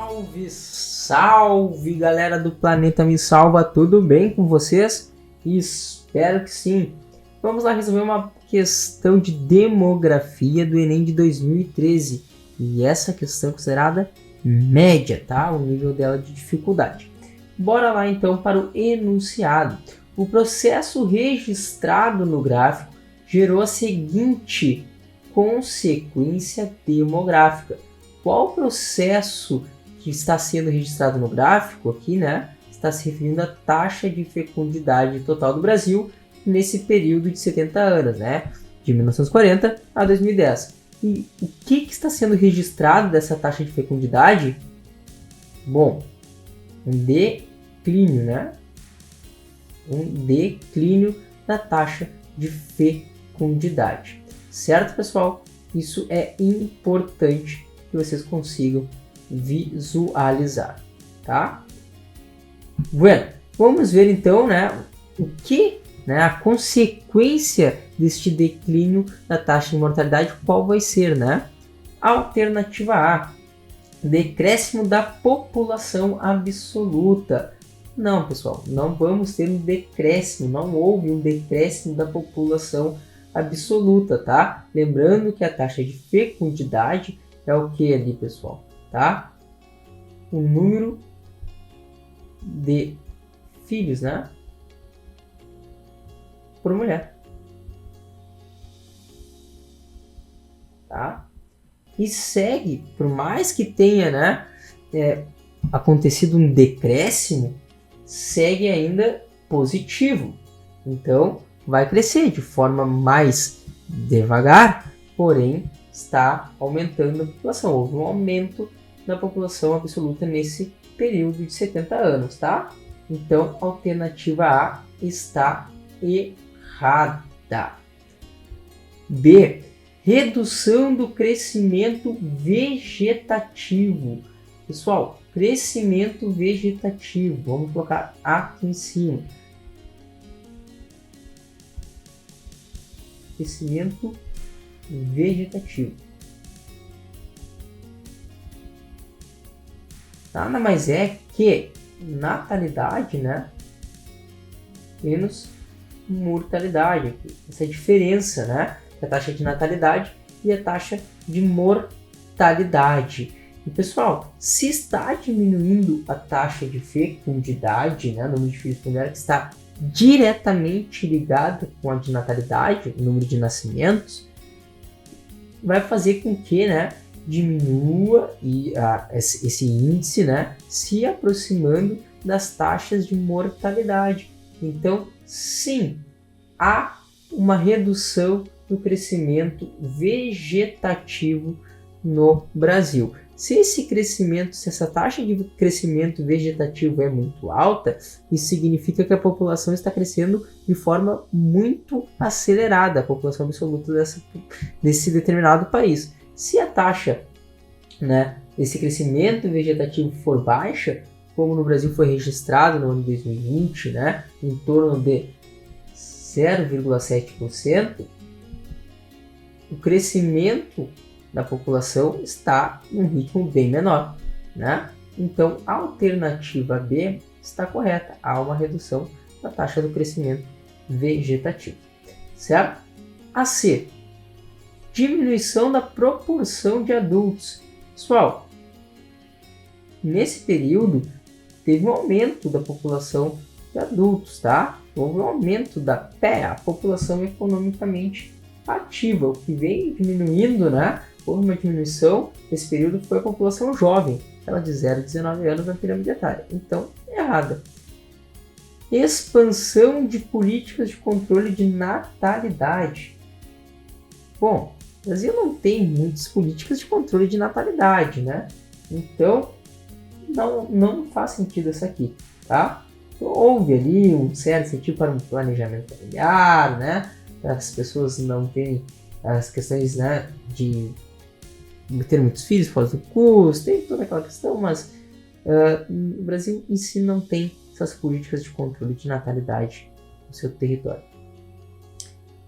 Salve, salve galera do Planeta Me Salva, tudo bem com vocês? Espero que sim. Vamos lá resolver uma questão de demografia do Enem de 2013. E essa questão é considerada média, tá? O nível dela de dificuldade. Bora lá então para o enunciado. O processo registrado no gráfico gerou a seguinte consequência demográfica. Qual processo que está sendo registrado no gráfico aqui, né? Está se referindo à taxa de fecundidade total do Brasil nesse período de 70 anos, né? De 1940 a 2010. E o que está sendo registrado dessa taxa de fecundidade? Bom, um declínio, né? Um declínio da taxa de fecundidade. Certo, pessoal? Isso é importante que vocês consigam visualizar, tá? Bueno, vamos ver então, né, o que, né, a consequência deste declínio da taxa de mortalidade, qual vai ser, né? Alternativa A, decréscimo da população absoluta. Não, pessoal, não vamos ter um decréscimo, não houve um decréscimo da população absoluta, tá? Lembrando que a taxa de fecundidade é o que ali, pessoal, tá? O número de filhos, né? Por mulher, tá? E segue, por mais que tenha, né, acontecido um decréscimo, segue ainda positivo. Então, vai crescer de forma mais devagar, porém está aumentando a população. Houve um aumento da população absoluta nesse período de 70 anos, tá? Então, a alternativa A está errada. B. Redução do crescimento vegetativo. Pessoal, crescimento vegetativo. Vamos colocar aqui em cima. Crescimento vegetativo. Nada mais é que natalidade, né? Menos mortalidade. Essa diferença, né? A taxa de natalidade e a taxa de mortalidade. E pessoal, se está diminuindo a taxa de fecundidade, né? O número de filhos por mulher, que está diretamente ligado com a de natalidade, o número de nascimentos, vai fazer com que, né, diminua esse índice, né, se aproximando das taxas de mortalidade. Então, sim, há uma redução do crescimento vegetativo no Brasil. Se essa taxa de crescimento vegetativo é muito alta, isso significa que a população está crescendo de forma muito acelerada, a população absoluta desse determinado país. Se a taxa, né, desse crescimento vegetativo for baixa, como no Brasil foi registrado no ano de 2020, né, em torno de 0,7%, o crescimento da população está em um ritmo bem menor, né? Então, a alternativa B está correta. Há uma redução da taxa do crescimento vegetativo, certo? A C, diminuição da proporção de adultos. Pessoal, nesse período teve um aumento da população de adultos, tá? Houve um aumento da a população economicamente ativa, o que vem diminuindo, né? Houve uma diminuição nesse período, foi a população jovem, ela de 0 a 19 anos na pirâmide etária. Então, errada. Expansão de políticas de controle de natalidade. Bom, o Brasil não tem muitas políticas de controle de natalidade, né? Então, não faz sentido essa aqui, tá? Então, houve ali um certo incentivo para um planejamento familiar, né? Para as pessoas não terem as questões, né, de ter muitos filhos fora do custo, tem toda aquela questão, mas o Brasil em si não tem essas políticas de controle de natalidade no seu território.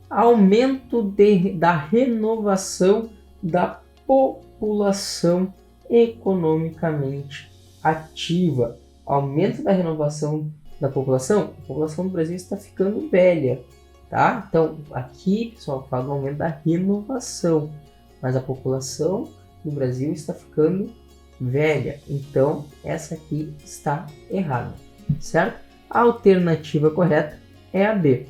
Aumento da renovação da população economicamente ativa. Aumento da renovação da população. A população do Brasil está ficando velha, tá? Então, aqui, pessoal, fala do aumento da renovação, mas a população do Brasil está ficando velha. Então, essa aqui está errada, certo? A alternativa correta é a B.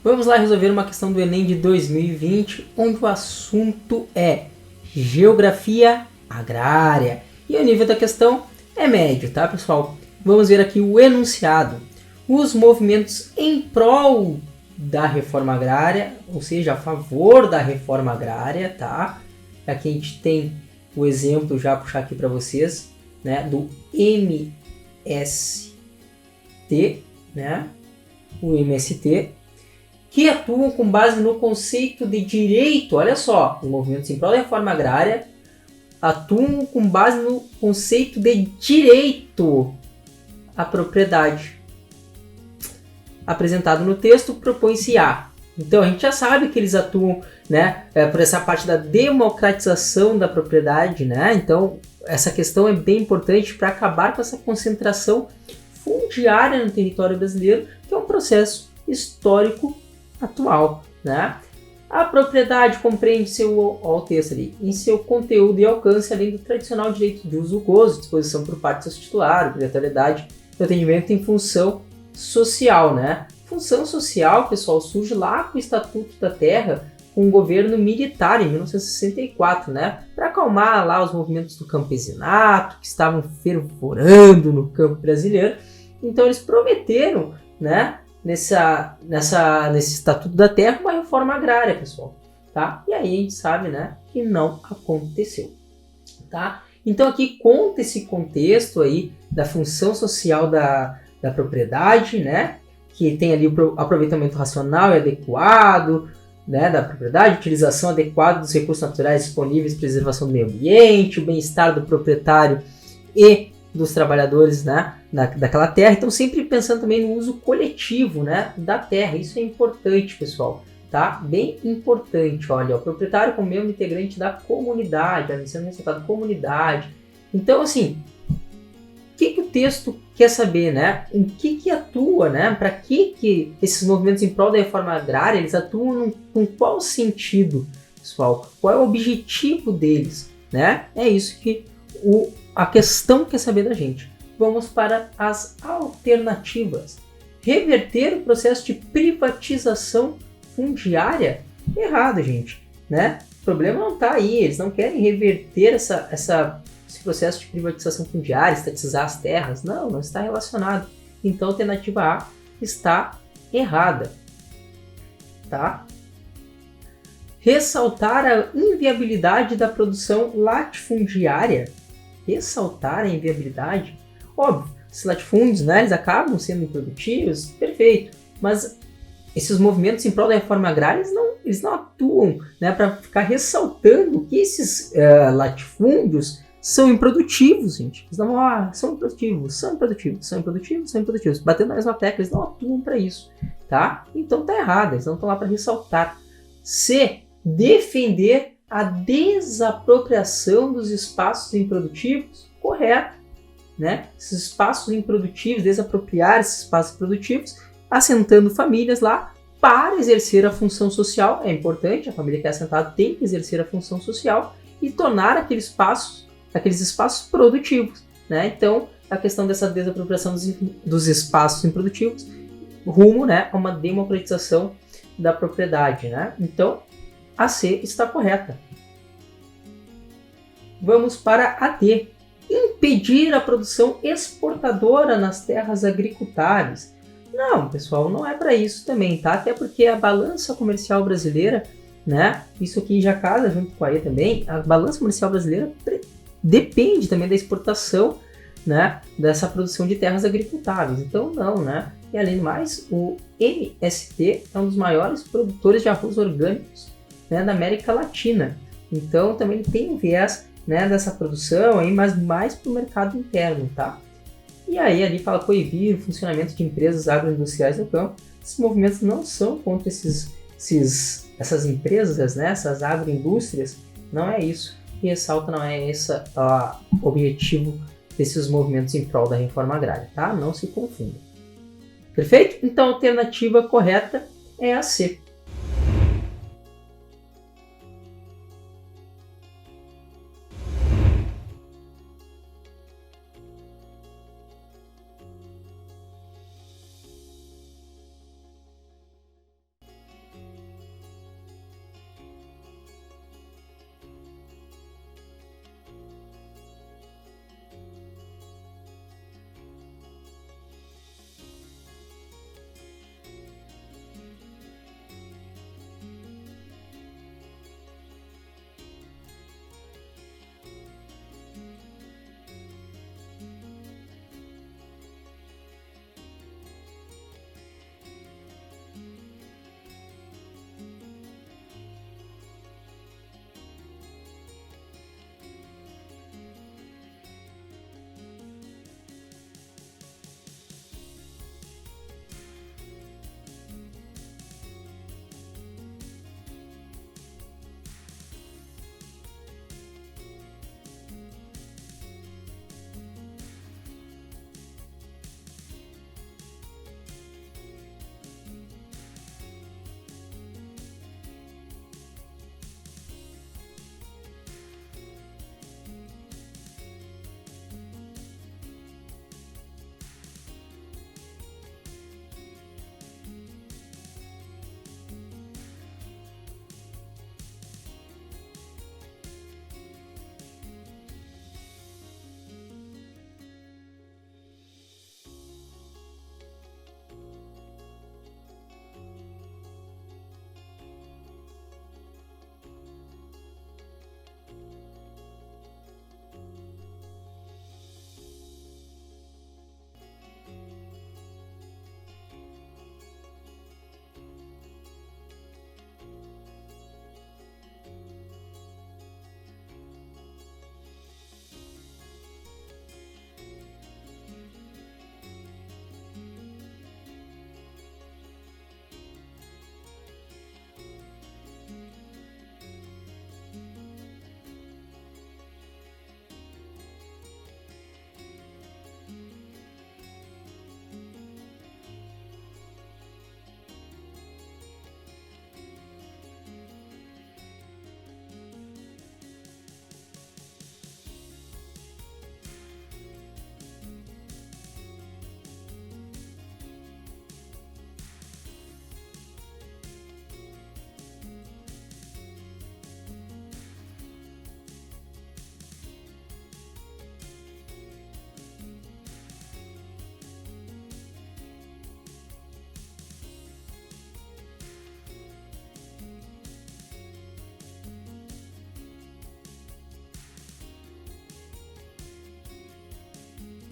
Vamos lá resolver uma questão do Enem de 2020, onde o assunto é geografia agrária. E o nível da questão é médio, tá, pessoal? Vamos ver aqui o enunciado. Os movimentos em prol da reforma agrária, ou seja, a favor da reforma agrária, tá? Aqui a gente tem o exemplo, já puxar aqui para vocês, né, do MST, né? O MST, que atuam com base no conceito de direito. Olha só, os movimentos em prol da reforma agrária atuam com base no conceito de direito à propriedade. Apresentado no texto, propõe-se a. Então a gente já sabe que eles atuam, né, por essa parte da democratização da propriedade, né? Então essa questão é bem importante para acabar com essa concentração fundiária no território brasileiro, que é um processo histórico atual, né? A propriedade compreende o texto ali, em seu conteúdo e alcance, além do tradicional direito de uso, gozo, disposição por parte do seus titulares, obrigatoriedade do atendimento em função social, né? Função social, pessoal, surge lá com o Estatuto da Terra, com o governo militar em 1964, né? Para acalmar lá os movimentos do campesinato, que estavam fervorando no campo brasileiro. Então eles prometeram, né, nesse Estatuto da Terra uma reforma agrária, pessoal. Tá? E aí a gente sabe, né, que não aconteceu. Tá? Então aqui conta esse contexto aí da função social da propriedade, né, que tem ali o aproveitamento racional e adequado, né, da propriedade, utilização adequada dos recursos naturais disponíveis, preservação do meio ambiente, o bem-estar do proprietário e dos trabalhadores, né, daquela terra. Então sempre pensando também no uso coletivo, né, da terra. Isso é importante, pessoal. Tá? Bem importante, olha, o proprietário como membro integrante da comunidade, a missão ressaltada comunidade. Então, assim, o que o texto quer saber, né? Em que atua, né? Para que esses movimentos em prol da reforma agrária, eles atuam com qual sentido, pessoal? Qual é o objetivo deles, né? É isso que a questão quer saber da gente. Vamos para as alternativas. Reverter o processo de privatização fundiária? Errado, gente, né? O problema não está aí, eles não querem reverter esse processo de privatização fundiária, estatizar as terras, não está relacionado. Então a alternativa A está errada, tá? Ressaltar a inviabilidade da produção latifundiária. Ressaltar a inviabilidade? Óbvio, esses latifúndios, né, eles acabam sendo improdutivos, perfeito, mas esses movimentos em prol da reforma agrária, eles não atuam, né, para ficar ressaltando que esses latifúndios são improdutivos, gente. Eles não são improdutivos. Batendo na mesma tecla, eles não atuam para isso, tá? Então tá errado, eles não estão lá para ressaltar. C. Defender a desapropriação dos espaços improdutivos, correto, né? Esses espaços improdutivos, desapropriar esses espaços produtivos, assentando famílias lá para exercer a função social. É importante, a família que é assentada tem que exercer a função social e tornar aqueles espaços produtivos, né? Então, a questão dessa desapropriação dos espaços improdutivos rumo, né, a uma democratização da propriedade, né? Então, a C está correta. Vamos para a D. Impedir a produção exportadora nas terras agricultáveis. Não, pessoal, não é para isso também, tá? Até porque a balança comercial brasileira, né? Isso aqui já casa junto com a E também. A balança comercial brasileira depende também da exportação, né? Dessa produção de terras agricultáveis. Então, não, né? E além do mais, o MST é um dos maiores produtores de arroz orgânicos, né, da América Latina. Então, também tem um viés, né, dessa produção aí, mas mais para o mercado interno, tá? E aí ali fala coibir o funcionamento de empresas agroindustriais no campo. Esses movimentos não são contra essas empresas, né, essas agroindústrias, não é isso. E ressalta, não é esse o objetivo desses movimentos em prol da reforma agrária, tá? Não se confunda. Perfeito? Então a alternativa correta é a C.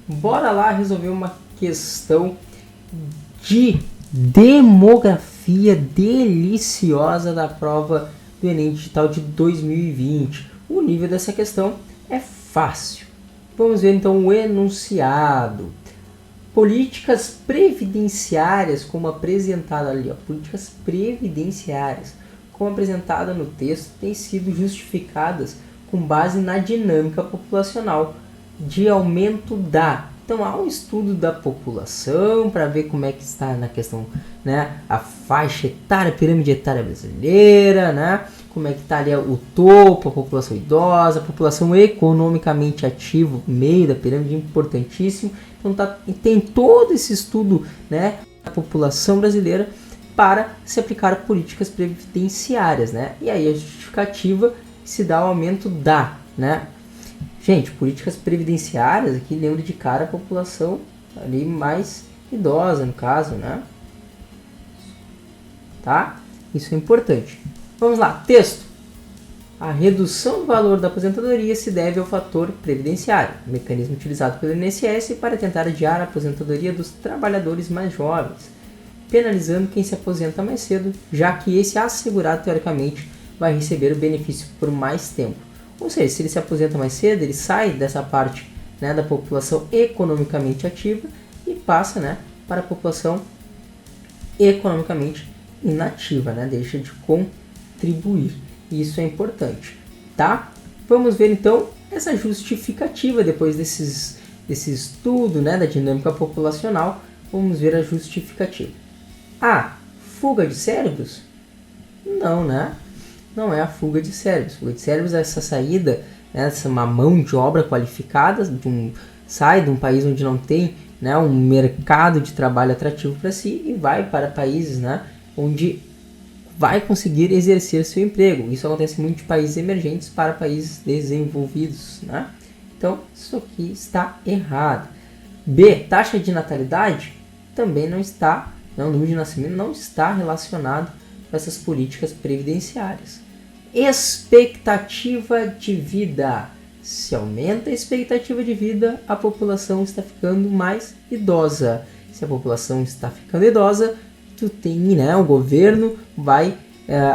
bora lá resolver uma questão de demografia deliciosa da prova do Enem Digital de 2020. O nível dessa questão é fácil. Vamos ver então o enunciado. Políticas previdenciárias, como apresentado ali, ó, políticas previdenciárias, como apresentada no texto, têm sido justificadas com base na dinâmica populacional de aumento da. Então há um estudo da população para ver como é que está na questão, né, a faixa etária, a pirâmide etária brasileira, né, como é que está ali o topo, a população idosa, a população economicamente ativa, o meio da pirâmide, importantíssimo. Então tem todo esse estudo, né, da população brasileira para se aplicar políticas previdenciárias, né? E aí a justificativa se dá o aumento da, né? Gente, políticas previdenciárias aqui lembra de cara a população ali mais idosa, no caso, né? Tá? Isso é importante. Vamos lá, texto. A redução do valor da aposentadoria se deve ao fator previdenciário, mecanismo utilizado pelo INSS para tentar adiar a aposentadoria dos trabalhadores mais jovens, penalizando quem se aposenta mais cedo, já que esse assegurado, teoricamente, vai receber o benefício por mais tempo. Ou seja, se ele se aposenta mais cedo, ele sai dessa parte, né, da população economicamente ativa e passa, né, para a população economicamente inativa, né, deixa de contribuir. Isso é importante, tá? Vamos ver então essa justificativa depois desse estudo, né, da dinâmica populacional. Vamos ver a justificativa. A fuga de cérebros? Não, né? Não é a fuga de cérebros. Fuga de cérebros é essa saída, né, essa uma mão de obra qualificada, sai de um país onde não tem, né, um mercado de trabalho atrativo para si e vai para países, né, onde vai conseguir exercer seu emprego. Isso acontece muito de países emergentes para países desenvolvidos, né? Então, isso aqui está errado. B, taxa de natalidade também não está, o número de nascimento não está relacionado com essas políticas previdenciárias. Expectativa de vida. Se aumenta a expectativa de vida, a população está ficando mais idosa. Se a população está ficando idosa, o governo vai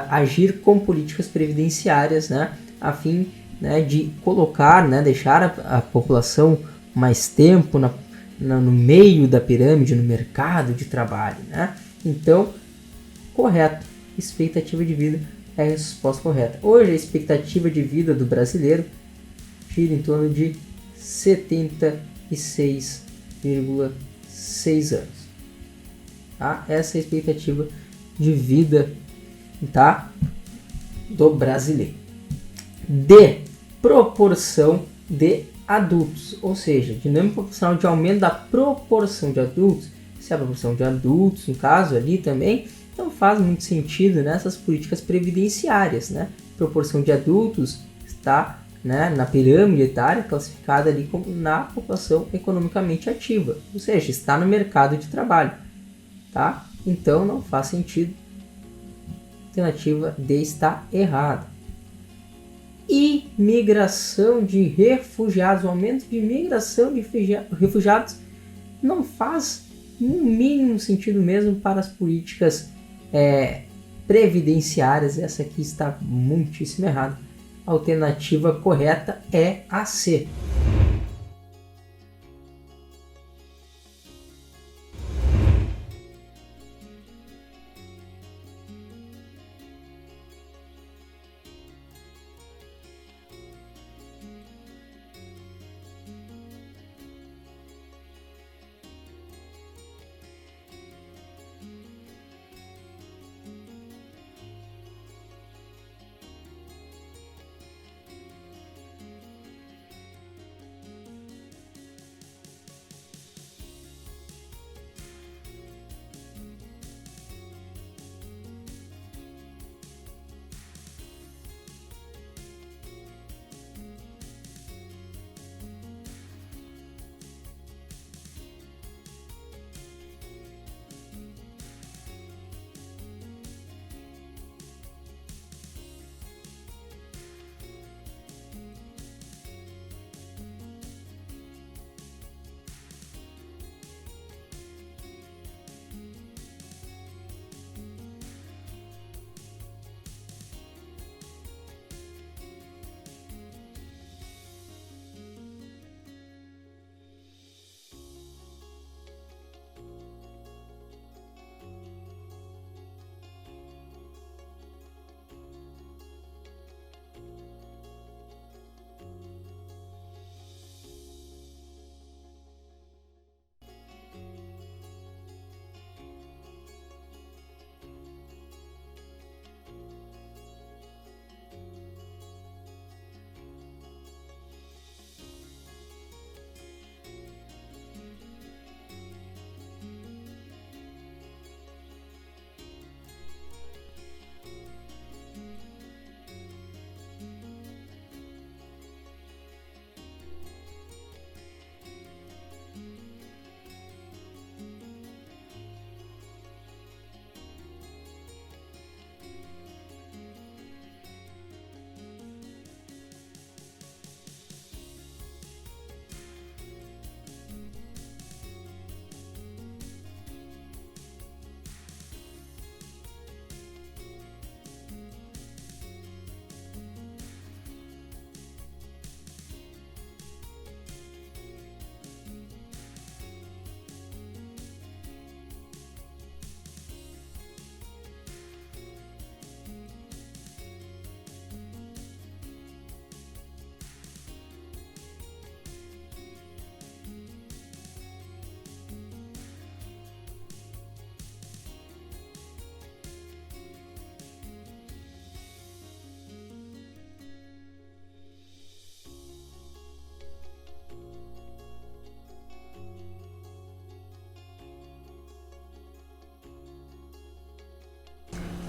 agir com políticas previdenciárias, né, a fim, né, de colocar, né, deixar a população mais tempo no meio da pirâmide, no mercado de trabalho, né? Então, correto, expectativa de vida é a resposta correta. Hoje a expectativa de vida do brasileiro gira em torno de 76,6 anos. Tá? Essa é a expectativa de vida, tá, do brasileiro. D, proporção de adultos, ou seja, dinâmica proporcional de aumento da proporção de adultos. Se a proporção de adultos, no caso ali também, não faz muito sentido nessas políticas previdenciárias, né? Proporção de adultos está, né, na pirâmide etária classificada ali como na população economicamente ativa, ou seja, está no mercado de trabalho. Tá? Então não faz sentido. A alternativa D está errada. Imigração de refugiados, o aumento de imigração de refugiados não faz no mínimo sentido mesmo para as políticas previdenciárias. Essa aqui está muitíssimo errada. A alternativa correta é a C.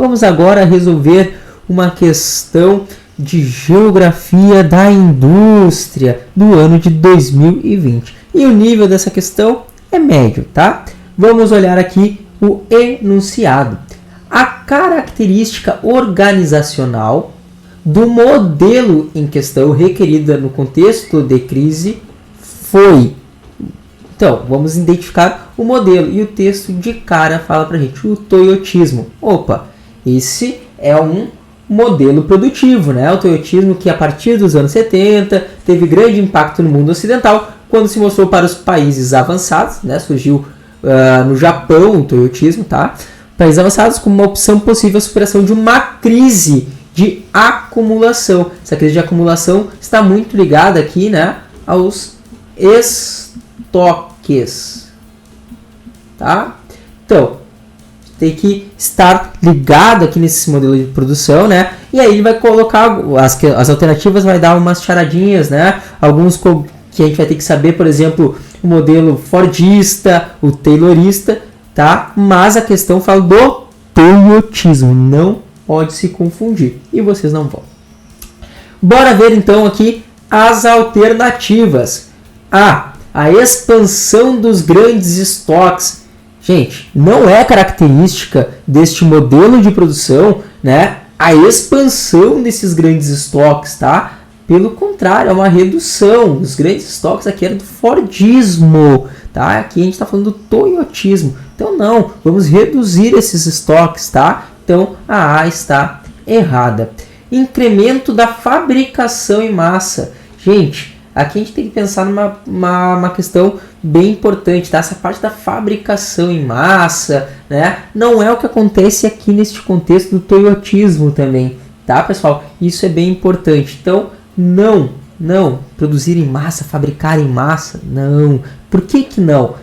Vamos agora resolver uma questão de geografia da indústria do ano de 2020. E o nível dessa questão é médio, tá? Vamos olhar aqui o enunciado. A característica organizacional do modelo em questão requerida no contexto de crise foi... Então, vamos identificar o modelo. E o texto de cara fala pra gente o toyotismo. Opa, esse é um modelo produtivo, né? O toyotismo que a partir dos anos 70 teve grande impacto no mundo ocidental, quando se mostrou para os países avançados, né? Surgiu no Japão o toyotismo, tá? Países avançados como uma opção possível à superação de uma crise de acumulação. Essa crise de acumulação está muito ligada aqui, né, aos estoques, tá? Então, tem que estar ligado aqui nesse modelo de produção, né? E aí ele vai colocar as alternativas, vai dar umas charadinhas, né? Alguns que a gente vai ter que saber, por exemplo, o modelo fordista, o taylorista, tá? Mas a questão fala do toyotismo, não pode se confundir. E vocês não vão. Bora ver então aqui as alternativas. A expansão dos grandes estoques. Gente, não é característica deste modelo de produção, né, a expansão desses grandes estoques, tá? Pelo contrário, é uma redução. Os grandes estoques aqui eram do Fordismo, tá? Aqui a gente está falando do toyotismo. Então não, vamos reduzir esses estoques, tá? Então a A está errada. Incremento da fabricação em massa. Gente, aqui a gente tem que pensar numa questão bem importante, tá? Essa parte da fabricação em massa, né? Não é o que acontece aqui neste contexto do toyotismo também, tá, pessoal? Isso é bem importante. Então, não, produzir em massa, fabricar em massa, não. Por que que não?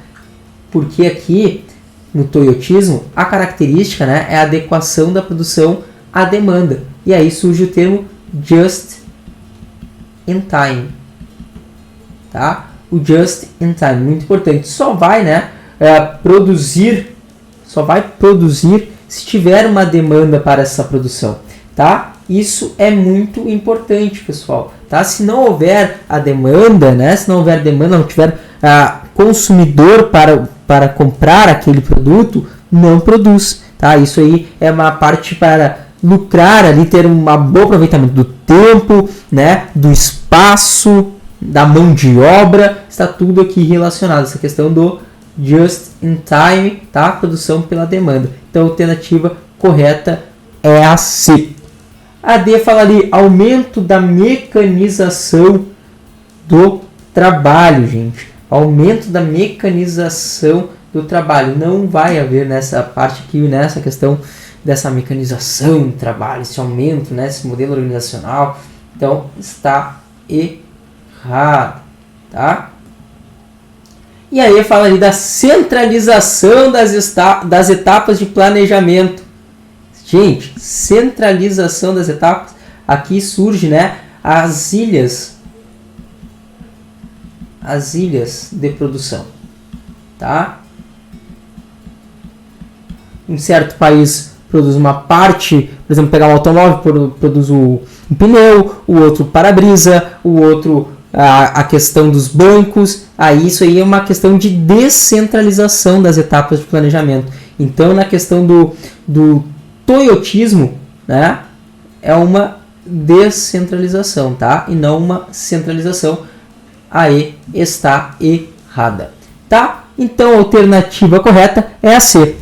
Porque aqui no toyotismo a característica, né, é a adequação da produção à demanda. E aí surge o termo just in time, tá? O just in time, muito importante. Só vai, né, produzir se tiver uma demanda para essa produção, tá? Isso é muito importante, pessoal, tá? Se não houver a demanda, né, se não houver demanda, não tiver consumidor para comprar aquele produto, não produz, tá? Isso aí é uma parte para lucrar ali, ter um bom aproveitamento do tempo, né, do espaço, da mão de obra, está tudo aqui relacionado, essa questão do just in time, tá? Produção pela demanda. Então a alternativa correta é a C. A D fala ali, aumento da mecanização do trabalho, gente. Aumento da mecanização do trabalho. Não vai haver nessa parte aqui, nessa questão dessa mecanização do trabalho, esse aumento, né, esse modelo organizacional. Então está errado, tá? E aí fala ali da centralização das etapas de planejamento. Gente, centralização das etapas. Aqui surge, né, as ilhas de produção, tá? Um certo país produz uma parte, por exemplo, pegar um automóvel, produz um pneu, o outro para-brisa, o outro a questão dos bancos. Aí isso aí é uma questão de descentralização das etapas de planejamento. Então, na questão do toyotismo, né, é uma descentralização, tá? E não uma centralização. Aí está errada, tá? Então a alternativa correta é a C.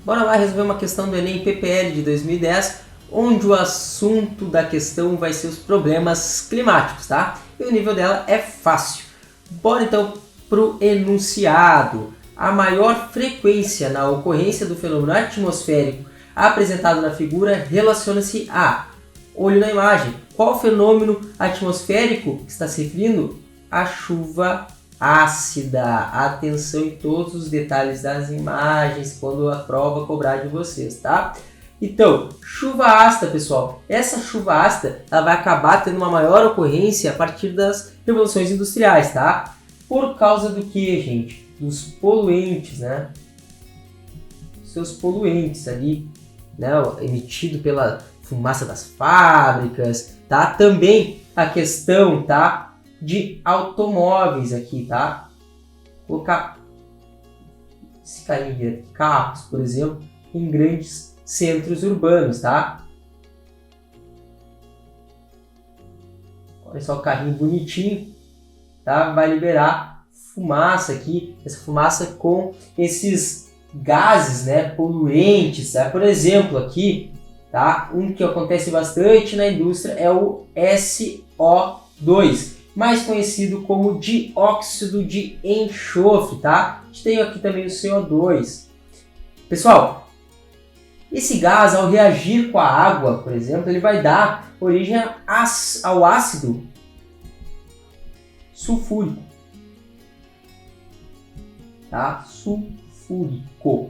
Bora lá resolver uma questão do Enem PPL de 2010, onde o assunto da questão vai ser os problemas climáticos, tá? E o nível dela é fácil. Bora então pro enunciado. A maior frequência na ocorrência do fenômeno atmosférico apresentado na figura relaciona-se a... Olho na imagem. Qual fenômeno atmosférico está se referindo? A chuva ácida. Atenção em todos os detalhes das imagens quando a prova cobrar de vocês, tá? Então, chuva ácida, pessoal. Essa chuva ácida ela vai acabar tendo uma maior ocorrência a partir das revoluções industriais, tá? Por causa do que, gente? Dos poluentes, né? Seus poluentes ali, né? Emitido pela fumaça das fábricas, tá? Também a questão, tá? De automóveis aqui, tá? Vou colocar esse carinha de carros, por exemplo, em grandes centros urbanos, tá? Olha só o carrinho bonitinho, tá? Vai liberar fumaça aqui, essa fumaça com esses gases, né? Poluentes, tá? Por exemplo, aqui, tá? Um que acontece bastante na indústria é o SO2, mais conhecido como dióxido de enxofre, tá? A gente tem aqui também o CO2. Pessoal, esse gás, ao reagir com a água, por exemplo, ele vai dar origem ao ácido sulfúrico, tá? Sulfúrico.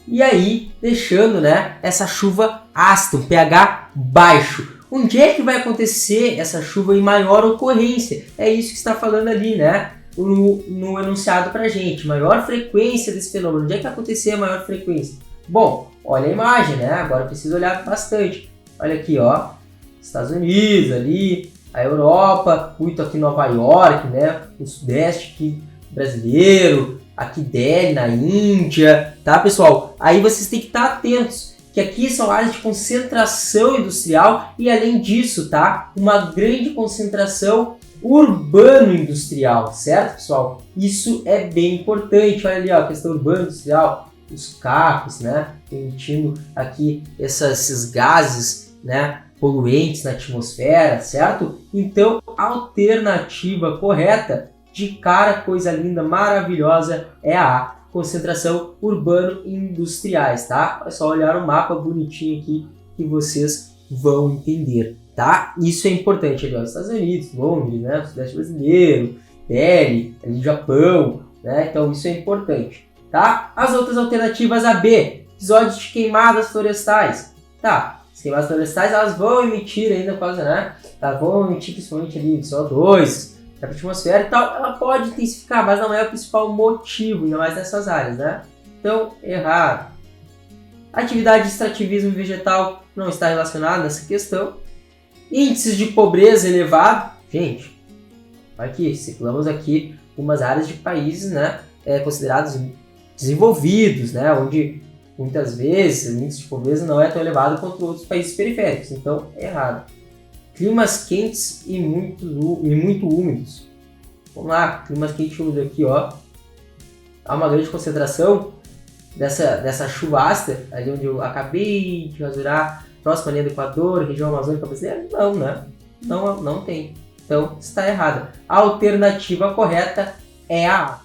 E aí, deixando, né, essa chuva ácida, um pH baixo. Onde é que vai acontecer essa chuva em maior ocorrência? É isso que está falando ali, né? No enunciado pra gente. Maior frequência desse fenômeno. Onde é que vai acontecer a maior frequência? Bom, olha a imagem, né? Agora precisa olhar bastante. Olha aqui, ó. Estados Unidos ali, a Europa, muito aqui em Nova York, né? O Sudeste aqui brasileiro, aqui Delhi, na Índia, tá, pessoal? Aí vocês têm que estar atentos, que aqui são áreas de concentração industrial e, além disso, tá, uma grande concentração urbano-industrial, certo, pessoal? Isso é bem importante. Olha ali, ó, a questão urbano-industrial, os carros, né, emitindo aqui esses gases, né, poluentes na atmosfera, certo? Então, a alternativa correta, de cara, coisa linda, maravilhosa, é a concentração urbano-industriais, tá? É só olhar o mapa bonitinho aqui que vocês vão entender, tá? Isso é importante ali, ó, Estados Unidos, Londres, né? Sudeste brasileiro, Delhi, ali Japão, né? Então isso é importante, tá? As outras alternativas, a B, episódios de queimadas florestais, tá? As queimadas florestais, elas vão emitir ainda por causa, né? Elas vão emitir principalmente ali CO2, para a atmosfera e tal, ela pode intensificar, mas não é o principal motivo, ainda mais nessas áreas, né? Então, errado. Atividade de extrativismo vegetal não está relacionada nessa questão. Índices de pobreza elevado. Gente, aqui, ciclamos aqui umas áreas de países, né, considerados desenvolvidos, né, onde muitas vezes o índice de pobreza não é tão elevado quanto outros países periféricos. Então, errado. Climas quentes e muito úmidos. Vamos lá, climas quentes e úmidos aqui, ó. Há uma grande concentração dessa chuva ácida, ali onde eu acabei de rasurar, próxima linha do Equador, região amazônica brasileira. Não, né? Não tem. Então, está errada. A alternativa correta é a A.